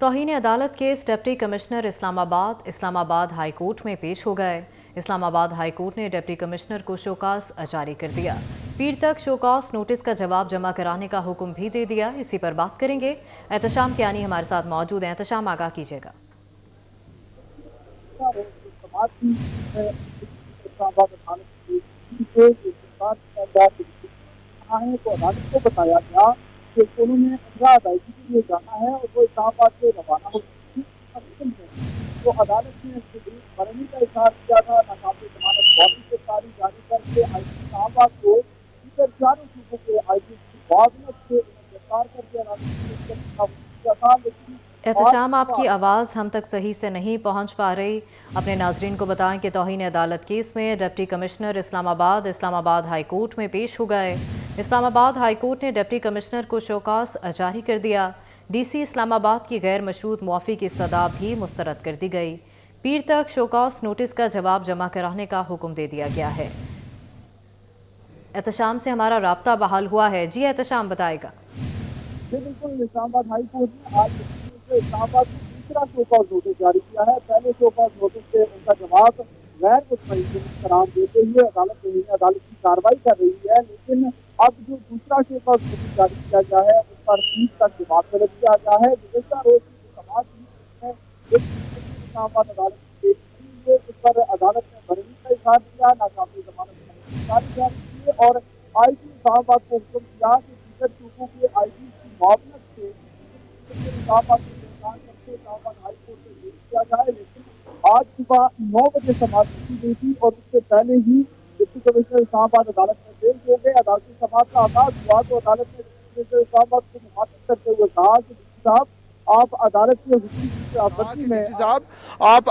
तौहीन अदालत case deputy commissioner Islamabad high court में पेश हो गए। इस्लामाबाद हाई कोर्ट ने डिप्टी कमिश्नर को शोकास जारी कर दिया। पीर तक शोकास नोटिस का जवाब जमा कराने का हुक्म भी दे दिया। इसी पर बात करेंगे। एहतशाम कियानी हमारे साथ मौजूद हैं। एहतशाम, आगाह कीजिएगा। तो अदालत को बताया गया कि उन्होंने उम्रा अदायगी के लिए जाना है और वो इस्लामाबाद से रवाना हो चुकी है। तो अदालत ने बरनी का इजहार किया था। नाकाबिल जमानत वापसी से तारीख जारी करके आईजी इस्लामाबाद को दीगर चारों सूबों के आईजी की मुआवनत से गिरफ्तार करके अदालत ने एहतशाम, आपकी आवाज़ हम तक सही से नहीं पहुंच पा रही। अपने नाजरीन को बताएं कि तौहीन अदालत केस में deputy commissioner Islamabad high court में पेश हो गए। इस्लामाबाद हाई कोर्ट ने डिप्टी कमिश्नर को शोकास जारी कर दिया। डीसी इस्लामाबाद की गैर मशरूत मुआफ़ी की सदा भी मुस्तरद कर दी गई। पीर तक शोकास नोटिस का जवाब जमा कराने का हुक्म दे दिया गया है। एहतशाम से हमारा राब्ता बहाल हुआ है। जी एहतशाम, बताएगा। बिल्कुल, इस्लामाबाद हाई कोर्ट ने आज इस्लामाबाद को दूसरा शोकास नोटिस जारी किया है। पहले शोकास नोटिस से उनका जवाब गैर मुतमईन करार देते हुए अदालत की कार्रवाई कर रही है, लेकिन अब जो दूसरा शोकास नोटिस जारी किया गया है उस पर पीर तक जवाब तलब किया गया है। गुज़श्ता रोज की समाज है इस्लामाबाद अदालत की उस पर अदालत ने बरनी का इजहार किया, नाकाबिल जमानत जारी की और आईजी इस्लामाबाद को हुक्म दिया कि दीगर सूबों के आईजी की मुआवनत से इस्लामाबाद इस्लामाबाद हाई कोर्ट से पेश किया जाए। लेकिन आज सुबह 9 बजे समाअत रखी गई थी और उससे पहले ही डिप्टी कमिश्नर इस्लामाबाद अदालत में पेश हो गए। अदालती समाअत का आगाज हुआ तो अदालत ने डिप्टी कमिश्नर इस्लामाबाद को मुखातिब करते हुए कहा कि साहब आप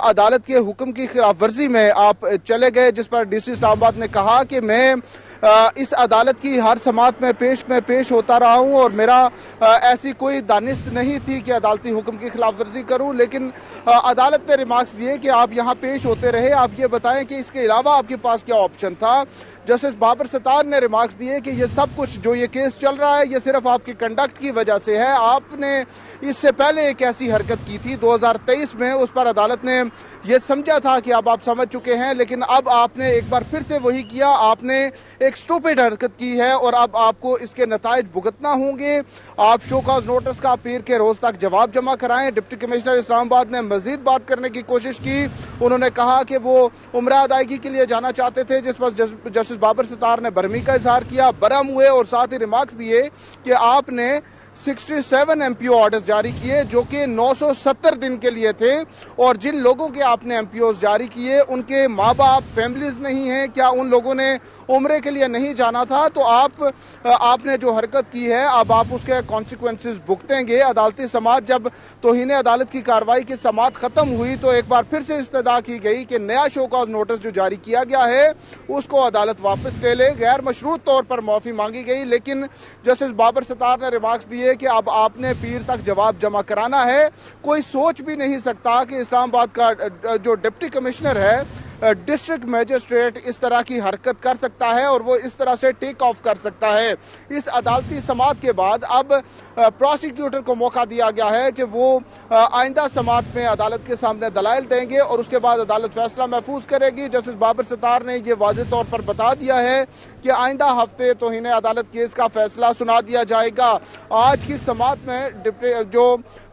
अदालत के हुक्म की खिलाफवर्जी में आप चले गए, जिस पर डीसी इस्लामाबाद ने कहा कि मैं इस अदालत की हर समाअत में पेश होता रहा हूं और मेरा ऐसी कोई दानिश नहीं थी कि अदालती हुक्म की खिलाफ वर्जी करूं, लेकिन अदालत ने रिमार्क्स दिए कि आप यहां पेश होते रहे, आप ये बताएं कि इसके अलावा आपके पास क्या ऑप्शन था। जस्टिस बाबर सत्तार ने रिमार्क्स दिए कि ये सब कुछ जो ये केस चल रहा है ये सिर्फ आपके कंडक्ट की वजह से है। आपने इससे पहले एक ऐसी हरकत की थी 2023 में, उस पर अदालत ने ये समझा था कि अब आप समझ चुके हैं, लेकिन अब आपने एक बार फिर से वही किया। आपने एक स्टूपिड हरकत की है और अब आपको इसके नताइज भुगतना होंगे। आप शोकास नोटिस का पीर के रोज तक जवाब जमा कराएं। डिप्टी कमिश्नर इस्लामाबाद ने मजीद बात करने की कोशिश की। उन्होंने कहा कि वो उम्रा अदायगी के लिए जाना चाहते थे, जिस पर जस्टिस बाबर सत्तार ने बरहमी का इजहार किया, बरहम हुए और साथ ही रिमार्क्स दिए कि आपने 67 एमपीओ ऑर्डर्स जारी किए जो कि 970 दिन के लिए थे और जिन लोगों के आपने एमपीओ जारी किए उनके माँ बाप फैमिलीज नहीं हैं, क्या उन लोगों ने उम्रे के लिए नहीं जाना था? तो आपने जो हरकत की है अब आप उसके कॉन्सिक्वेंसेस भुगतेंगे। अदालती समाअत जब तौहीन अदालत की कार्रवाई की समाअत खत्म हुई तो एक बार फिर से इस्तदा की गई कि नया शोकास नोटिस जो जारी किया गया है उसको अदालत वापस ले ले। गैर मशरूत तौर पर माफी मांगी गई, लेकिन जस्टिस बाबर सत्तार ने रिमार्क्स दिए कि अब आपने पीर तक जवाब जमा कराना है। कोई सोच भी नहीं सकता कि इस्लामाबाद का जो डिप्टी कमिश्नर है, डिस्ट्रिक्ट मैजिस्ट्रेट, इस तरह की हरकत कर सकता है और वो इस तरह से टेक ऑफ कर सकता है। इस अदालती समाअत के बाद अब प्रोसिक्यूटर को मौका दिया गया है कि वो आइंदा समाअत में अदालत के सामने दलाइल देंगे और उसके बाद अदालत फैसला महफूज करेगी। जस्टिस बाबर सत्तार ने ये वाज़ेह तौर पर बता दिया है कि आइंदा हफ्ते तौहीन अदालत केस का फैसला सुना दिया जाएगा। आज की समाअत में जो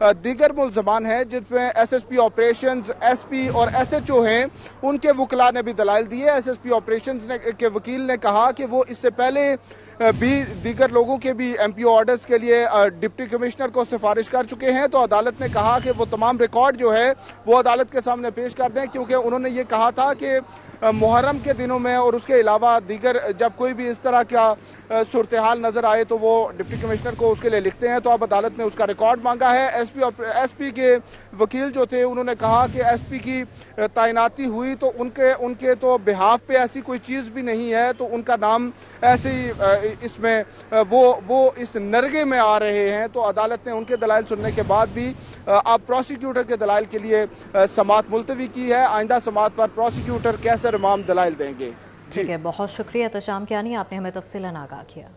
दीगर मुल्ज़मान हैं जिसमें एसएसपी ऑपरेशंस, एसपी और एसएचओ हैं, उनके वकला ने भी दलाइल दिए। एसएसपी ऑपरेशंस के वकील ने कहा कि वो इससे पहले भी दीगर लोगों के भी एमपीओ ऑर्डर्स के लिए डिप्टी कमिश्नर को सिफारिश कर चुके हैं। तो अदालत ने कहा कि वो तमाम रिकॉर्ड जो है वो अदालत के सामने पेश कर दें, क्योंकि उन्होंने ये कहा था कि मुहर्रम के दिनों में और उसके अलावा दीगर जब कोई भी इस तरह का सूरत हाल नजर आए तो वो डिप्टी कमिश्नर को उसके लिए लिखते हैं। तो अब अदालत ने उसका रिकॉर्ड मांगा है। एसपी के वकील जो थे उन्होंने कहा कि एसपी की तैनाती हुई तो उनके तो बिहाफ पे ऐसी कोई चीज़ भी नहीं है, तो उनका नाम ऐसे ही इसमें वो इस नरगे में आ रहे हैं। तो अदालत ने उनके दलाइल सुनने के बाद भी अब प्रोसिक्यूटर के दलाइल के लिए समाअत मुलतवी की है। आइंदा समाअत पर प्रोसिक्यूटर कैसे रमाम दलाइल देंगे। ठीक है, बहुत शुक्रिया एहतशाम कियानी, आपने हमें तफसीलन आगाह किया।